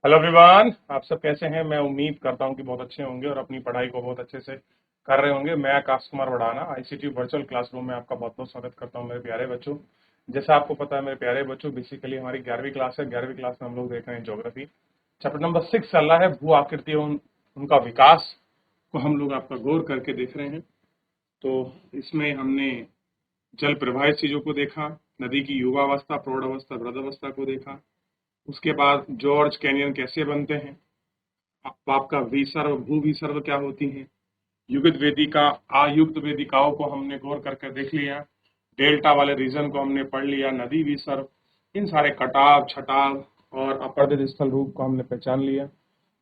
Hello everyone, आप सब कैसे हैं। मैं उम्मीद करता हूं कि बहुत अच्छे होंगे और अपनी पढ़ाई को बहुत अच्छे से कर रहे होंगे। मैं Akash Kumar वड़ाना ICT virtual classroom में आपका बहुत बहुत स्वागत करता हूं मेरे प्यारे बच्चों। जैसा आपको पता है मेरे प्यारे बच्चों, बेसिकली हमारी 11वीं क्लास है। 11वीं क्लास में हम लोग देख रहे हैं ज्योग्राफी। चैप्टर नंबर 6 चल रहा है, भू आकृतियों उनका विकास को हम लोग आपका गौर करके देख रहे हैं। तो इसमें हमने जल प्रवाहित चीजों को देखा, नदी की युवावस्था, प्रौढ़ावस्था, वृद्धावस्था को देखा। उसके बाद जॉर्ज कैनियन कैसे बनते हैं, आपका विसर्ग, भू विसर्ग क्या होती है, युगत वेदिका, आयुक्त वेदिकाओं को हमने गौर करके देख लिया। डेल्टा वाले रीजन को हमने पढ़ लिया, नदी विसर्ग, इन सारे कटाव, छटाव और अपरदित स्थल रूप को हमने पहचान लिया।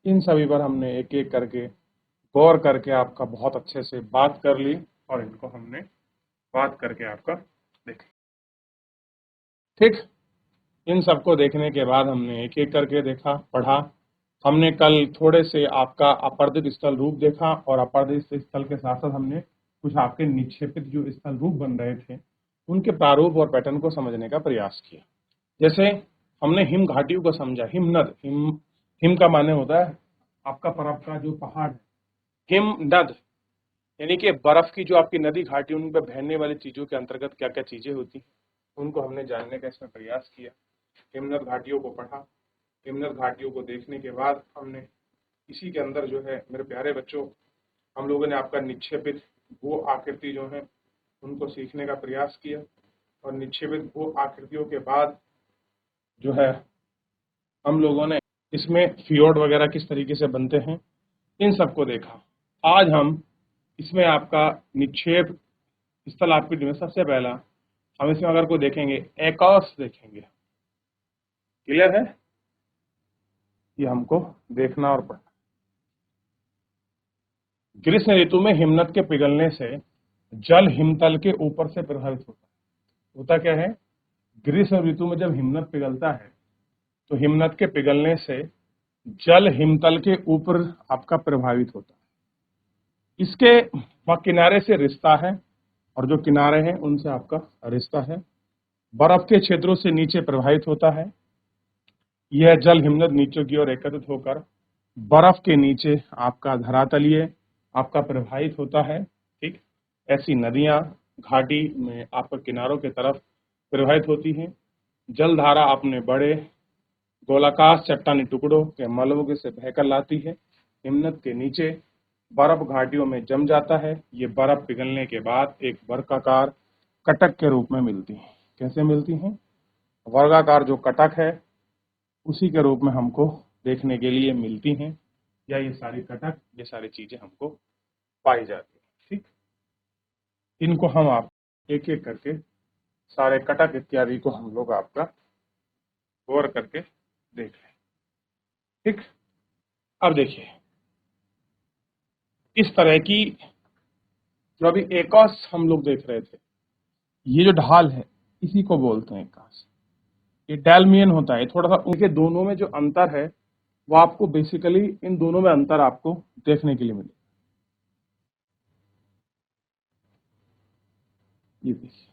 इन सभी पर हमने एक एक करके गौर करके आपका बहुत अच्छे से बात कर ली और इनको हमने बात करके आपका देखा। ठीक, इन सबको देखने के बाद हमने एक एक करके देखा, पढ़ा। हमने कल थोड़े से आपका अपरदित स्थल रूप देखा और अपरदित स्थल के साथ साथ हमने कुछ आपके निक्षेपित जो स्थल रूप बन रहे थे उनके प्रारूप और पैटर्न को समझने का प्रयास किया। जैसे हमने हिम घाटियों को समझा, हिमनद, हिम का माने होता है आपका बर्फ का जो पहाड़ है, हिमनद यानी कि बर्फ की जो आपकी नदी घाटी उन पर बहने वाली चीजों के अंतर्गत क्या क्या चीजें होती हैं उनको हमने जानने का इसमें प्रयास किया। हिमनद घाटियों को पढ़ा। हिमनद घाटियों को देखने के बाद हमने इसी के अंदर जो है मेरे प्यारे बच्चों, हम लोगों ने आपका निक्षेपित भू आकृति जो है उनको सीखने का प्रयास किया। और निक्षेपित भू आकृतियों के बाद जो है हम लोगों ने इसमें फियोर्ड वगैरह किस तरीके से बनते हैं इन सबको देखा। आज हम इसमें आपका निक्षेप स्थल आकृति में सबसे पहला हम इसमें अगर को देखेंगे, एकॉस देखेंगे। क्लियर है, ये हमको देखना और पढ़ना। ग्रीष्म ऋतु में हिमनद के पिघलने से जल हिमतल के ऊपर से प्रभावित होता है। होता क्या है, ग्रीष्म ऋतु में जब हिमनद पिघलता है तो हिमनद के पिघलने से जल हिमतल के ऊपर आपका प्रभावित होता है। इसके किनारे से रिश्ता है और जो किनारे हैं उनसे आपका रिश्ता है। बर्फ के क्षेत्रों से नीचे प्रभावित होता है। यह जल हिमनद नीचे की ओर एकत्रित होकर बर्फ के नीचे आपका धरातलीय आपका प्रभावित होता है। ठीक, ऐसी नदियां घाटी में आपके किनारों के तरफ प्रवाहित होती हैं। जलधारा अपने बड़े गोलाकार चट्टानी टुकड़ों के मलबे से बहकर लाती है, हिमनद के नीचे बर्फ घाटियों में जम जाता है। ये बर्फ पिघलने के बाद एक वर्गाकार कटक के रूप में मिलती है। कैसे मिलती हैं, वर्गाकार जो कटक है उसी के रूप में हमको देखने के लिए मिलती हैं, या ये सारी कटक, ये सारी चीजें हमको पाई जाती है। ठीक, इनको हम आप एक एक करके सारे कटक इत्यादि को हम लोग आपका गौर करके देख लें। ठीक, अब देखिए इस तरह की जो अभी एकॉस हम लोग देख रहे थे, ये जो ढाल है इसी को बोलते हैं एकॉस। ये डेल्मियन होता है। थोड़ा सा उनके दोनों में जो अंतर है वो आपको बेसिकली इन दोनों में अंतर आपको देखने के लिए मिले। ये देखिए,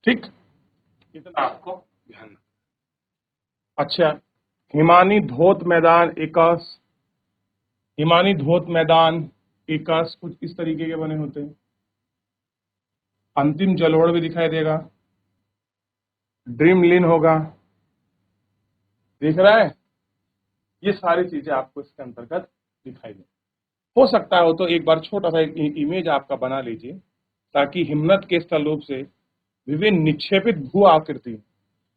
ठीक, इतना आपको ध्यान रखना। अच्छा, हिमानी धोत मैदान एकस, हिमानी धोत मैदान एकस कुछ इस तरीके के बने होते हैं। अंतिम जलोढ़ भी दिखाई देगा, ड्रीम लिन होगा, दिख रहा है। ये सारी चीजें आपको इसके अंतर्गत दिखाई दे। हो सकता हो तो एक बार छोटा सा एक इमेज आपका बना लीजिए ताकि हिमनद के स्थल रूप से विभिन्न निक्षेपित भू आकृति,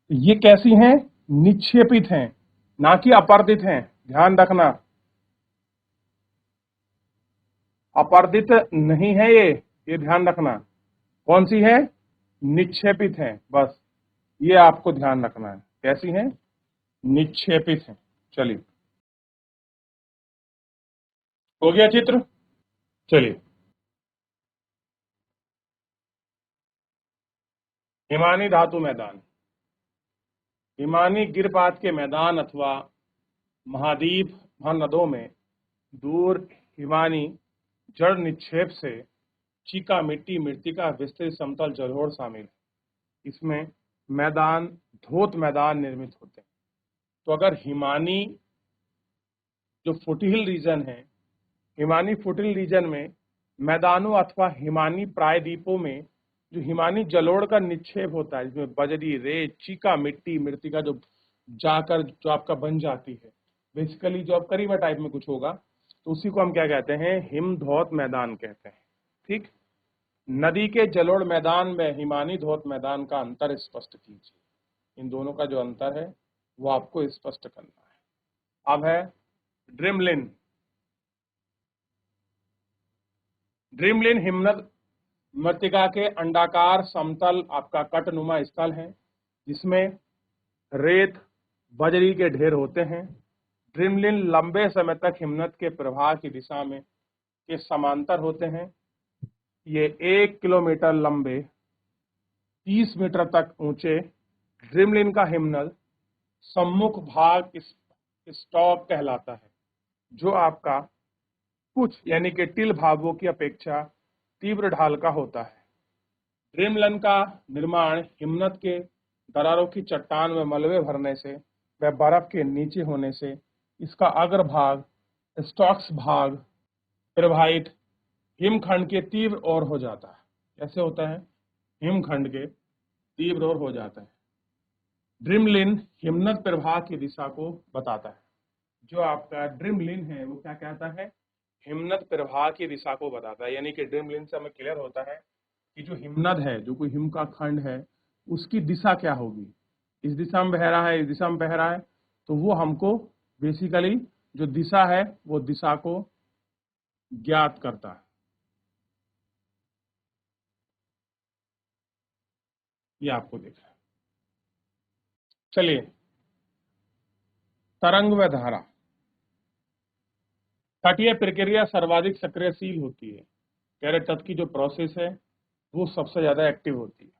ये कैसी हैं, निक्षेपित हैं, ना कि अपर्दित हैं। ध्यान रखना, अपर्दित नहीं है ये ध्यान रखना। कौन सी है, निक्षेपित है, बस ये आपको ध्यान रखना है। कैसी है, निक्षेपित है। चलिए, हो गया चित्र। चलिए, हिमानी धातु मैदान, हिमानी गिरपात के मैदान अथवा महाद्वीप महानदों में दूर हिमानी जड़ निक्षेप से चीका मिट्टी मृतिका विस्तृत समतल जलोढ़ शामिल है। इसमें मैदान, धोत मैदान निर्मित होते हैं। तो अगर हिमानी जो फुटहिल रीजन है, हिमानी फुटहिल रीजन में मैदानों अथवा हिमानी प्रायद्वीपों में जो हिमानी जलोढ़ का निक्षेप होता है, जिसमें बजरी, रेत, चीका, मिट्टी, मृतिका जो जाकर जो आपका बन जाती है, बेसिकली जो अब करीबा टाइप में कुछ होगा, तो उसी को हम क्या कहते हैं, हिमधौत मैदान कहते हैं। ठीक। नदी के जलोढ़ मैदान में हिमानी धौत मैदान का अंतर स्पष्ट कीजिए। इन दोनों का जो अंतर है वो आपको स्पष्ट करना है। अब है ड्रिमलिन। ड्रिमलिन हिमनद मृतिका के अंडाकार समतल आपका कटनुमा स्थल है, जिसमें रेत, बजरी के ढेर होते हैं। ड्रिमलिन लंबे समय तक हिमनद के प्रवाह की दिशा में के समांतर होते हैं। ये 1 किलोमीटर लंबे, 30 मीटर तक ऊंचे ड्रिमलिन का हिमनद सम्मुख भाग स्टॉक कहलाता है, जो आपका कुछ यानी कि टिल भागों की अपेक्षा तीव्र ढाल का होता है। ड्रिमलिन का निर्माण हिमनद के दरारों की चट्टान में मलबे भरने से व बर्फ के नीचे होने से इसका अग्रभाग स्टॉक्स भाग प्रवाहित हिमखंड के तीव्र ओर हो जाता है। कैसे होता है? हिमखंड के तीव्र ओर हो जाता है। ड्रिमलिन हिमनद प्रवाह की दिशा को बताता है। जो आपका ड्रिमलिन है वो क्या कहता है? हिमनद प्रवाह की दिशा को बताता है। यानी कि ड्रिमलिन से हमें क्लियर होता है कि जो हिमनद है, जो कोई हिम का खंड है, उसकी दिशा क्या होगी। इस दिशा में बह रहा है, इस दिशा में बह रहा है, तो वो हमको बेसिकली जो दिशा है वो दिशा को ज्ञात करता है। ये आपको देखना है। चलिए, तरंग व धारा। तटीय प्रक्रिया सर्वाधिक सक्रियशील होती है। कह रहे तट की जो प्रोसेस है वो सबसे ज्यादा एक्टिव होती है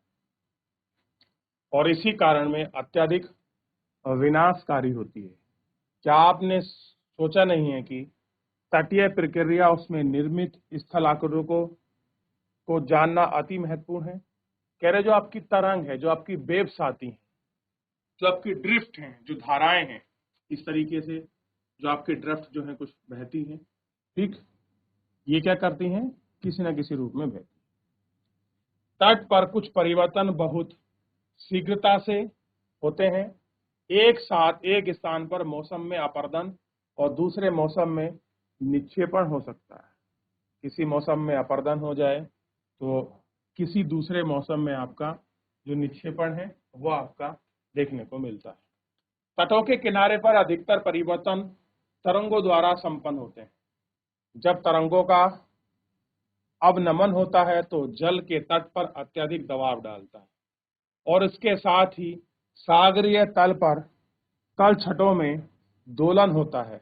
और इसी कारण में अत्यधिक विनाशकारी होती है। क्या आपने सोचा नहीं है कि तटीय प्रक्रिया उसमें निर्मित स्थल आकृतियों को जानना अति महत्वपूर्ण है। कह रहे जो आपकी तरंग है, जो आपकी वेव्स आती हैं, जो आपकी ड्रिफ्ट हैं, जो धाराएं हैं, इस तरीके से जो आपकी ड्रिफ्ट जो है कुछ बहती हैं, ठीक, ये क्या करती हैं? किसी न किसी रूप में बहती। तट पर कुछ परिवर्तन बहुत शीघ्रता से होते हैं। एक साथ एक स्थान पर मौसम में अपर्दन और दूसरे मौसम में निक्षेपण हो सकता है। किसी मौसम में अपर्दन हो जाए तो किसी दूसरे मौसम में आपका जो निक्षेपण है वो आपका देखने को मिलता है। तटों के किनारे पर अधिकतर परिवर्तन तरंगों द्वारा संपन्न होते हैं। जब तरंगों का अवनमन होता है तो जल के तट पर अत्यधिक दबाव डालता है और इसके साथ ही सागरीय तल पर तलछटों में दोलन होता है।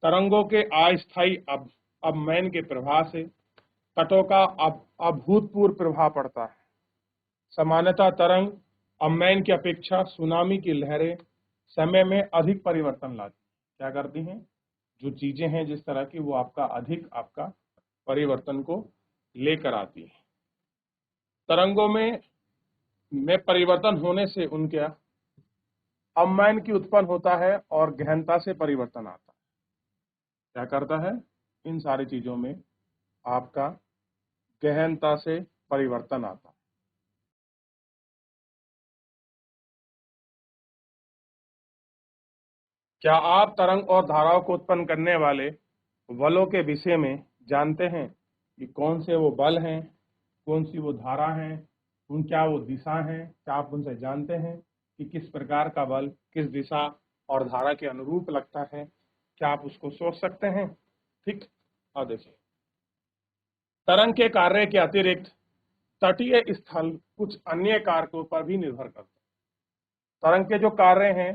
तरंगों के अस्थायी अवनमन के प्रभाव से तटों का अभूतपूर्व प्रभाव पड़ता है। सामान्यतः तरंग अवनमन की अपेक्षा सुनामी की लहरें समय में अधिक परिवर्तन लाती क्या करती हैं? जो चीजें हैं जिस तरह की, वो आपका अधिक आपका परिवर्तन को लेकर आती है। तरंगों में परिवर्तन होने से उनके अवनमन की उत्पन्न होता है और गहनता से परिवर्तन आता है। क्या करता है? इन सारी चीजों में आपका गहनता से परिवर्तन आता है। क्या आप तरंग और धाराओं को उत्पन्न करने वाले बलों के विषय में जानते हैं कि कौन से वो बल हैं, कौन सी वो धारा हैं, क्या वो दिशा हैं? क्या आप उनसे जानते हैं कि किस प्रकार का बल किस दिशा और धारा के अनुरूप लगता है? क्या आप उसको सोच सकते हैं? ठीक। और देखिए, तरंग के कार्य के अतिरिक्त तटीय स्थल कुछ अन्य कारकों पर भी निर्भर करते हैं। तरंग के जो कार्य हैं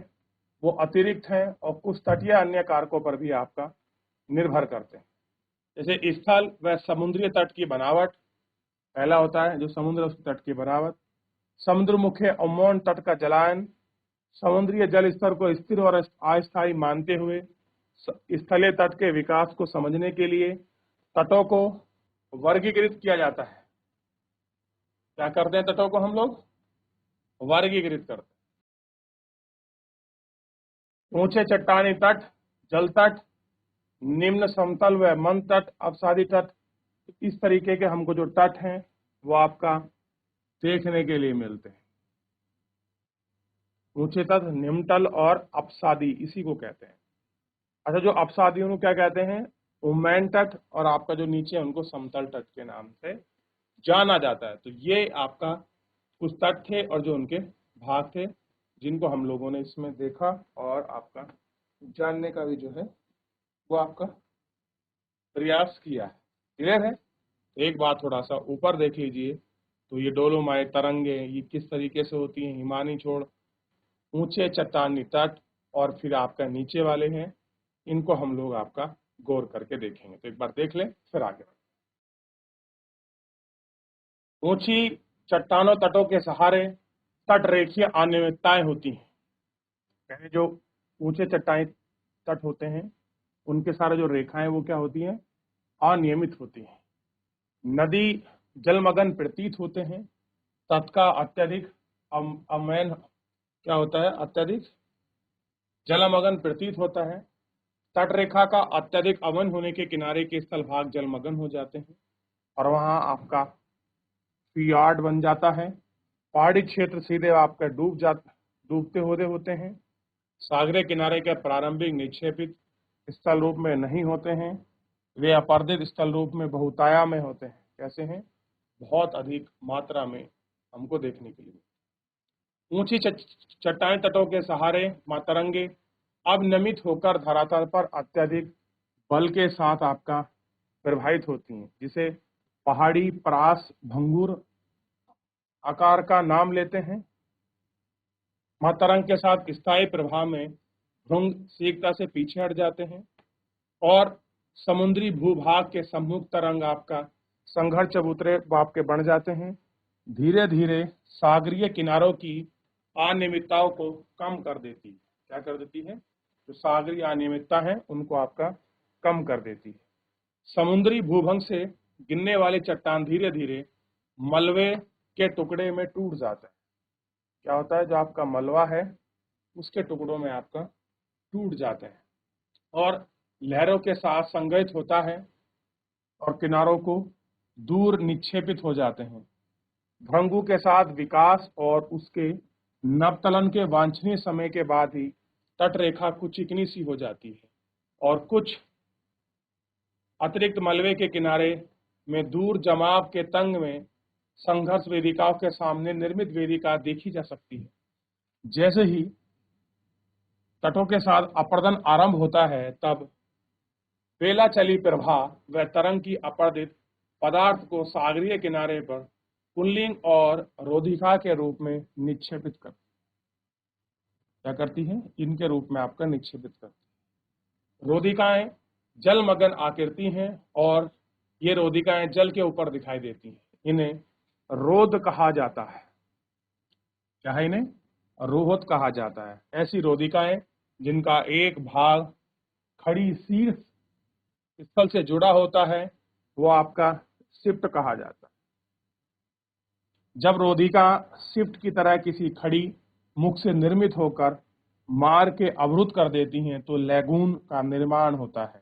वो अतिरिक्त हैं और कुछ तटीय अन्य कारकों पर भी आपका निर्भर करते हैं। जैसे स्थल व समुद्री तट की बनावट, पहला होता है जो समुद्र तट की बनावट, समुद्र मुख्य अवमौन तट का जलायन, समुद्रीय जल स्तर को स्थिर और अस्थायी मानते हुए स्थलीय तट के विकास को समझने के लिए तटों को वर्गीकृत किया जाता है। क्या करते हैं तटों को हम लोग? वर्गीकृत करते हैं। ऊंचे चट्टानी तट, जल तट, निम्न समतल व मंद तट, अवसादी तट, इस तरीके के हमको जो तट हैं वो आपका देखने के लिए मिलते हैं। ऊंचे तट, निम्न तल और अपसादी इसी को कहते हैं। अच्छा, जो अपसादी उनको क्या कहते हैं? उम्मैन तट, और आपका जो नीचे है उनको समतल तट के नाम से जाना जाता है। तो ये आपका कुछ तट थे और जो उनके भाग थे जिनको हम लोगों ने इसमें देखा और आपका जानने का भी जो है वो आपका प्रयास किया है। क्लियर है? एक बात थोड़ा सा ऊपर देख लीजिए, तो ये डोलोमाइट तरंगे ये किस तरीके से होती हैं, हिमानी छोड़, ऊंचे चट्टानी तट, और फिर आपका नीचे वाले हैं, इनको हम लोग आपका गौर करके देखेंगे। तो एक बार देख लें फिर आगे। ऊंची चट्टानों तटों के सहारे तट रेखीय अनियमितताएं होती हैं। यानी जो ऊंचे चट्टानी तट होते हैं उनके सारे जो रेखाएं वो क्या होती हैं? अनियमित होती हैं। नदी जलमग्न प्रतीत होते हैं। तट का अत्यधिक अमैन क्या होता है? अत्यधिक जलमग्न प्रतीत होता है। तट रेखा का अत्यधिक अवन होने के किनारे के स्थल भाग जलमग्न हो जाते हैं और वहां आपका फियार्ड बन जाता है। पहाड़ी क्षेत्र सीधे आपका डूबते होते हैं। सागरीय किनारे के प्रारंभिक निक्षेपित स्थल रूप में नहीं होते हैं, वे अपर्दित स्थल रूप में बहुताया में होते हैं। कैसे हैं? बहुत अधिक मात्रा में हमको देखने के लिए। ऊंची चट्टानी तटों के सहारे तरंगे अब नमित होकर धरातल पर अत्यधिक बल के साथ आपका प्रवाहित होती हैं, जिसे पहाड़ी परास भंगुर आकार का नाम लेते हैं। तरंग के साथ स्थायी प्रभाव में भृंग शीघ्रता से पीछे हट जाते हैं और समुद्री भूभाग के सम्मुख तरंग आपका संघर्ष चबूतरे आपके बन जाते हैं। धीरे धीरे सागरीय किनारों की अनियमितताओं को कम कर देती है। क्या कर देती है? जो सागरीय अनियमितता है उनको आपका कम कर देती है। समुद्री भूभंग से गिरने वाली चट्टान धीरे धीरे मलबे के टुकड़े में टूट जाता है। क्या होता है? जो आपका मलबा है उसके टुकड़ों में आपका टूट जाते हैं और लहरों के साथ संगठित होता है और किनारों को दूर निक्षेपित हो जाते हैं। भृंगु के साथ विकास और उसके नवतलन के वांछनीय समय के बाद ही तट रेखा कुछ चिकनी सी हो जाती है और कुछ अतिरिक्त मलबे के किनारे में दूर जमाव के तंग में संघर्ष वेदिकाओं के सामने निर्मित वेदिका देखी जा सकती है। जैसे ही तटों के साथ अपर्दन आरंभ होता है तब बेला चली प्रवाह व तरंग की अपर्दित पदार्थ को सागरीय किनारे पर पुल्लिंग और रोधिका के रूप में निक्षेपित कर क्या करती है? इनके रूप में आपका निक्षेपित करती है। रोधिकाएं जलमग्न आकृति हैं और ये रोधिकाएं जल के ऊपर दिखाई देती हैं। इन्हें रोध कहा जाता है। क्या है? इन्हें रोहत कहा जाता है। ऐसी रोधिकाएं जिनका एक भाग खड़ी शीर्ष स्थल से जुड़ा होता है वो आपका शिफ्ट कहा जाता है। जब रोधिका शिफ्ट की तरह किसी खड़ी मुख से निर्मित होकर मार्ग के अवरुद्ध कर देती हैं तो लैगून का निर्माण होता है।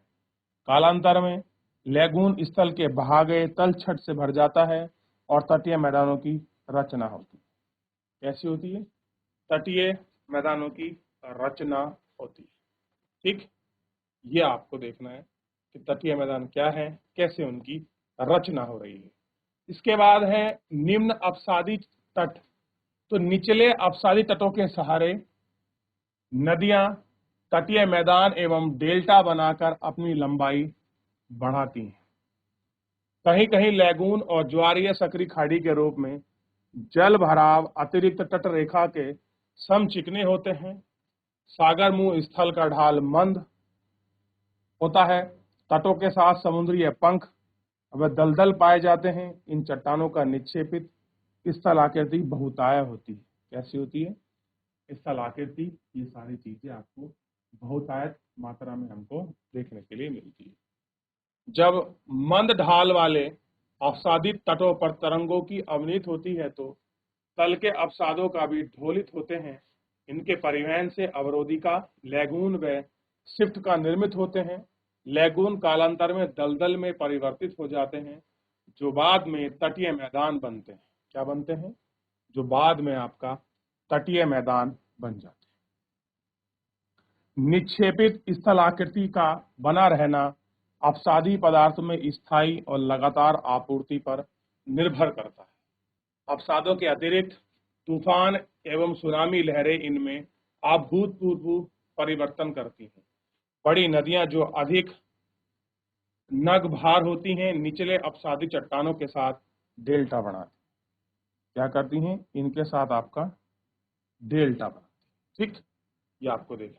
कालांतर में लैगून स्थल के बहागे तलछट से भर जाता है और तटीय मैदानों की रचना होती है। कैसी होती है? तटीय मैदानों की रचना होती है। ठीक, ये आपको देखना है कि तटीय मैदान क्या है, कैसे उनकी रचना हो रही है। इसके बाद है निम्न अपसादी तट। तो निचले अपसादी तटों के सहारे नदियां तटीय मैदान एवं डेल्टा बनाकर अपनी लंबाई बढ़ाती हैं। कहीं कहीं लैगून और ज्वारीय सकरी खाड़ी के रूप में जल भराव अतिरिक्त तट रेखा के सम चिकने होते हैं। सागर मुंह स्थल का ढाल मंद होता है। तटों के साथ समुद्री पंख व दलदल पाए जाते हैं। इन चट्टानों का निक्षेपित स्थल आकृति बहुताय होती है। कैसी होती है? स्थल आकृति। ये सारी चीजें आपको बहुतायत मात्रा में हमको देखने के लिए मिलती है। जब मंद ढाल वाले आच्छादित तटों पर तरंगों की अवनीत होती है तो तल के अवसादों का भी ढोलित होते हैं। इनके परिवहन से अवरोधिका, लैगून व शिफ्ट का निर्मित होते हैं। लैगून कालांतर में दलदल में परिवर्तित हो जाते हैं, जो बाद में तटीय मैदान बनते हैं। क्या बनते हैं? जो बाद में आपका तटीय मैदान बन जाते हैं। निक्षेपित स्थलाकृति का बना रहना अवसादी पदार्थ में स्थायी और लगातार आपूर्ति पर निर्भर करता है। अवसादों के अतिरिक्त तूफान एवं सुनामी लहरें इनमें अभूतपूर्व परिवर्तन करती हैं। बड़ी नदियां जो अधिक नग भार होती हैं, निचले अपसादी चट्टानों के साथ डेल्टा बनाती। क्या करती हैं? इनके साथ आपका डेल्टा बनाती। ठीक, ये आपको देखना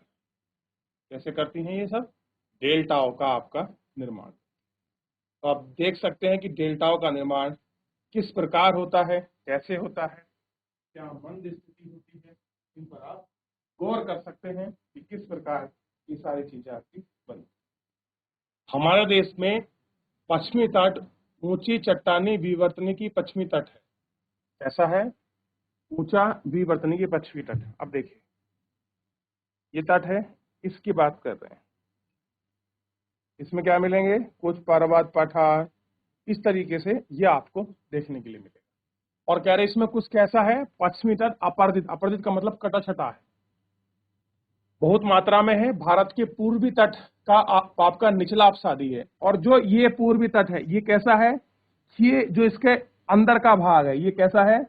कैसे करती हैं ये सब डेल्टाओं का आपका निर्माण। तो आप देख सकते हैं कि डेल्टाओं का निर्माण किस प्रकार होता है, कैसे होता है, क्या मंद स्थिति होती है, इन पर आप गौर कर सकते हैं कि किस प्रकार ये सारी चीजें आपकी बनती। हमारे देश में पश्चिमी तट ऊंची चट्टानी विवर्तनिकी पश्चिमी तट है। कैसा है? ऊंचा विवर्तनिकी पश्चिमी तट है। अब देखिए ये तट है, इसकी बात कर रहे हैं। इसमें क्या मिलेंगे? कुछ पर्वत, पठार, इस तरीके से ये आपको देखने के लिए मिलेगा। और कह रहे इसमें कुछ कैसा है? पश्चिमी तट अपर्दित। अपर्दित का मतलब कटा छटा है, बहुत मात्रा में है। भारत के पूर्वी तट का आपका निचला अपसादी है। और जो ये पूर्वी तट है ये कैसा है? ये जो इसके अंदर का भाग है ये कैसा है?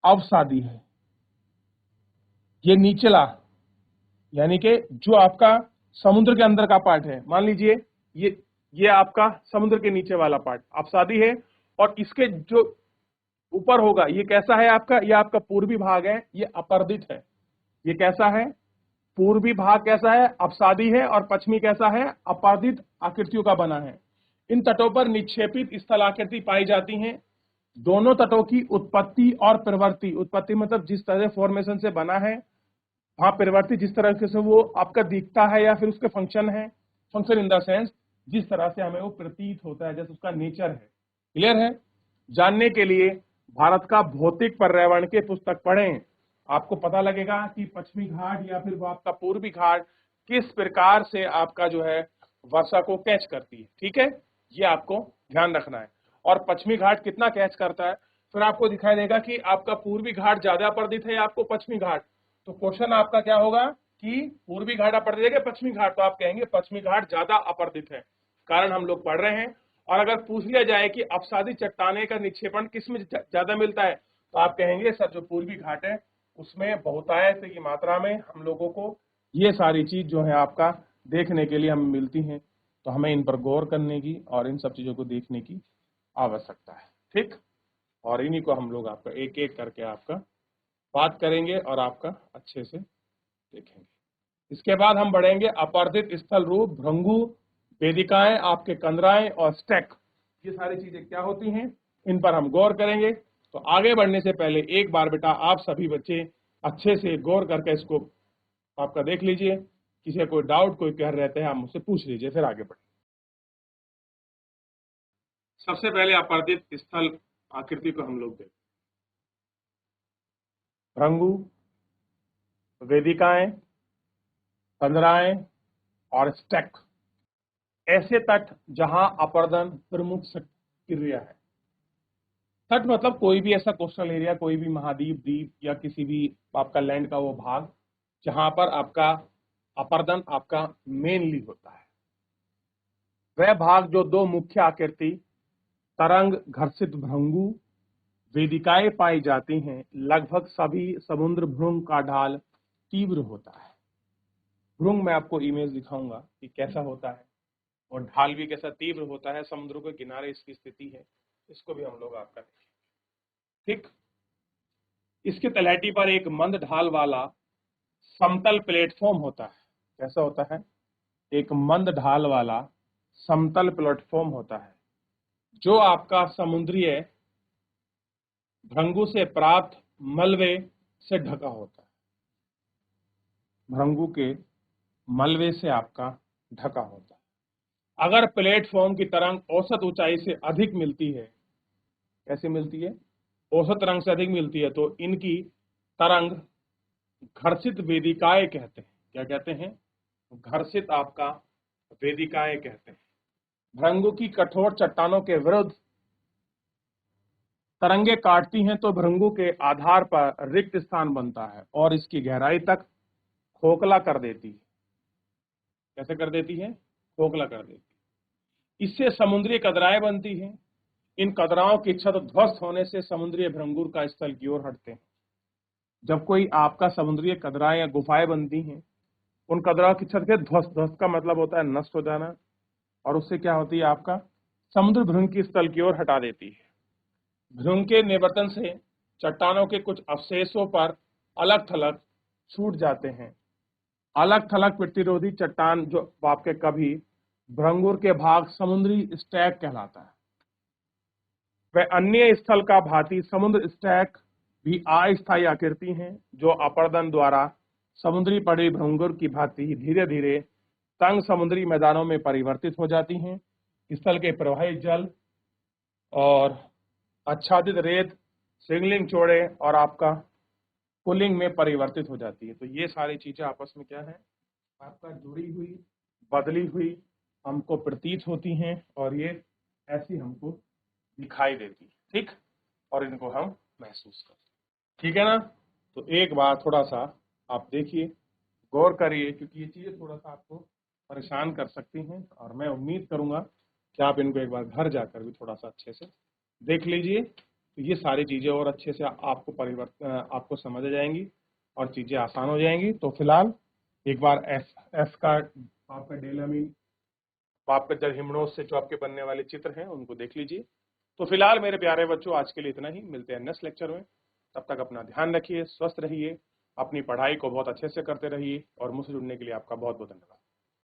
अवसादी है। ये निचला यानी कि जो आपका समुद्र के अंदर का पार्ट है, मान लीजिए ये आपका समुद्र के नीचे वाला पार्ट अवसादी है। और इसके जो ऊपर होगा ये कैसा है आपका? ये आपका पूर्वी भाग है, ये अपर्दित है। ये कैसा है? पूर्वी भाग कैसा है? अवसादी है। और पश्चिमी कैसा है? अपर्दित आकृतियों का बना है। इन तटों पर निक्षेपित स्थलाकृति पाई जाती हैं। दोनों तटों की उत्पत्ति और प्रवृत्ति, उत्पत्ति मतलब जिस तरह फॉर्मेशन से बना है, वहां प्रवृत्ति जिस तरह से वो आपका दिखता है या फिर उसके फंक्शन है, फंक्शन इन द सेंस जिस तरह से हमें वो प्रतीत होता है, जैसे उसका नेचर है। क्लियर है? जानने के लिए भारत का भौतिक पर्यावरण के पुस्तक पढ़ें, आपको पता लगेगा कि पश्चिमी घाट या फिर वो आपका पूर्वी घाट किस प्रकार से आपका जो है वर्षा को कैच करती है। ठीक है, ये आपको ध्यान रखना है। और पश्चिमी घाट कितना कैच करता है, फिर आपको दिखाई देगा कि आपका पूर्वी घाट ज्यादा अपर्दित है या आपको पश्चिमी घाट। तो क्वेश्चन आपका क्या होगा कि पूर्वी घाट अपर्दित है, पश्चिमी घाट? तो आप कहेंगे पश्चिमी घाट ज्यादा अपर्दित है, कारण हम लोग पढ़ रहे हैं। और अगर पूछ लिया जाए कि अवसादी चट्टाने का निक्षेपण किस में ज्यादा मिलता है, तो आप कहेंगे सर जो पूर्वी घाट है उसमें बहुतायत की मात्रा में हम लोगों को ये सारी चीज जो है आपका देखने के लिए हमें मिलती हैं। तो हमें इन पर गौर करने की और इन सब चीजों को देखने की आवश्यकता है। ठीक, और इन्हीं को हम लोग आपका एक एक करके आपका बात करेंगे और आपका अच्छे से देखेंगे। इसके बाद हम बढ़ेंगे अपर्दित स्थल रूप, भृंगु, वेदिकाएं, आपके कंदराएं और स्टैक। ये सारी चीजें क्या होती हैं, इन पर हम गौर करेंगे। तो आगे बढ़ने से पहले एक बार बेटा आप सभी बच्चे अच्छे से गौर करके इसको आपका देख लीजिए। किसी कोई डाउट, कोई कह रहते हैं, आप मुझसे पूछ लीजिए, फिर आगे बढ़े। सबसे पहले अपर्दित स्थल आकृति को हम लोग देखें। भृंगु, वेदिकाएं, कंदराएं और स्टैक, ऐसे तट जहां अपर्दन प्रमुख क्रिया है। तट मतलब कोई भी ऐसा कोस्टल एरिया, कोई भी महाद्वीप, द्वीप या किसी भी आपका लैंड का वो भाग जहां पर आपका अपर्दन आपका मेनली होता है। वह भाग जो दो मुख्य आकृति तरंग घर्षित भृंगु वेदिकाएं पाई जाती हैं, लगभग सभी समुद्र भृंग का ढाल तीव्र होता है। भृंग मैं आपको इमेज दिखाऊंगा कि कैसा होता है और ढाल भी कैसा तीव्र होता है, समुद्र के किनारे इसकी स्थिति है, इसको भी हम लोग आपका देखेंगे। ठीक, इसकी तलहटी पर एक मंद ढाल वाला समतल प्लेटफॉर्म होता है। कैसा होता है? एक मंद ढाल वाला समतल प्लेटफॉर्म होता है, जो आपका समुद्रीय भृंगु से प्राप्त मलबे से ढका होता है। भृंगु के मलबे से आपका ढका होता है। अगर प्लेटफॉर्म की तरंग औसत ऊंचाई से अधिक मिलती है, कैसे मिलती है? औसत तरंग से अधिक मिलती है तो इनकी तरंग घर्षित वेदिकाएं कहते हैं। क्या कहते हैं? घर्षित आपका वेदिकाएं कहते हैं। भृंगु की कठोर चट्टानों के विरुद्ध तरंगे काटती हैं तो भृंगु के आधार पर रिक्त स्थान बनता है और इसकी गहराई तक खोखला कर देती है। कैसे कर देती है? खोखला कर देती है। इससे समुद्री कदराएं बनती हैं। इन कदराओं की छत ध्वस्त होने से समुद्री भृंगुर का स्थल की ओर हटते हैं। जब कोई आपका समुद्री कदराएं या गुफाएं बनती हैं, उन कदराओं की छत के ध्वस्त, ध्वस्त का मतलब होता है नष्ट हो जाना, और उससे क्या होती है? आपका समुद्र भृंग की स्थल की ओर हटा देती है। भृंग के निवर्तन से चट्टानों के कुछ अवशेषों पर अलग थलग छूट जाते हैं। अलग थलग प्रतिरोधी चट्टान जो आपके कभी भृंगुर के भाग समुद्री स्टैक कहलाता है। वह अन्य स्थल का भांति समुद्र स्टैक भी अस्थायी आकृति हैं जो अपर्दन द्वारा समुद्री पड़ी भृंगुर की भांति धीरे धीरे तंग समुद्री मैदानों में परिवर्तित हो जाती हैं। स्थल के प्रवाहित जल और आच्छादित रेत सिंगलिंग चौड़े और आपका पुलिंग में परिवर्तित हो जाती है। तो ये सारी चीजें आपस में क्या है? आपका जुड़ी हुई, बदली हुई हमको प्रतीत होती हैं और ये ऐसी हमको दिखाई देती है। ठीक, और इनको हम महसूस करते हैं। ठीक है ना? तो एक बार थोड़ा सा आप देखिए, गौर करिए, क्योंकि ये चीजें थोड़ा सा आपको परेशान कर सकती हैं और मैं उम्मीद करूंगा कि आप इनको एक बार घर जाकर भी थोड़ा सा अच्छे से देख लीजिए। तो ये सारी चीजें और अच्छे से आपको आपको समझ आ जाएंगी और चीजें आसान हो जाएंगी। तो फिलहाल एक बार एस का आपका डेलामीन, आपका जल हिमनोज से जो आपके बनने वाले चित्र हैं उनको देख लीजिए। तो फिलहाल मेरे प्यारे बच्चों, आज के लिए इतना ही। मिलते हैं नेक्स्ट लेक्चर में। तब तक अपना ध्यान रखिए, स्वस्थ रहिए, अपनी पढ़ाई को बहुत अच्छे से करते रहिए और मुझसे जुड़ने के लिए आपका बहुत बहुत धन्यवाद।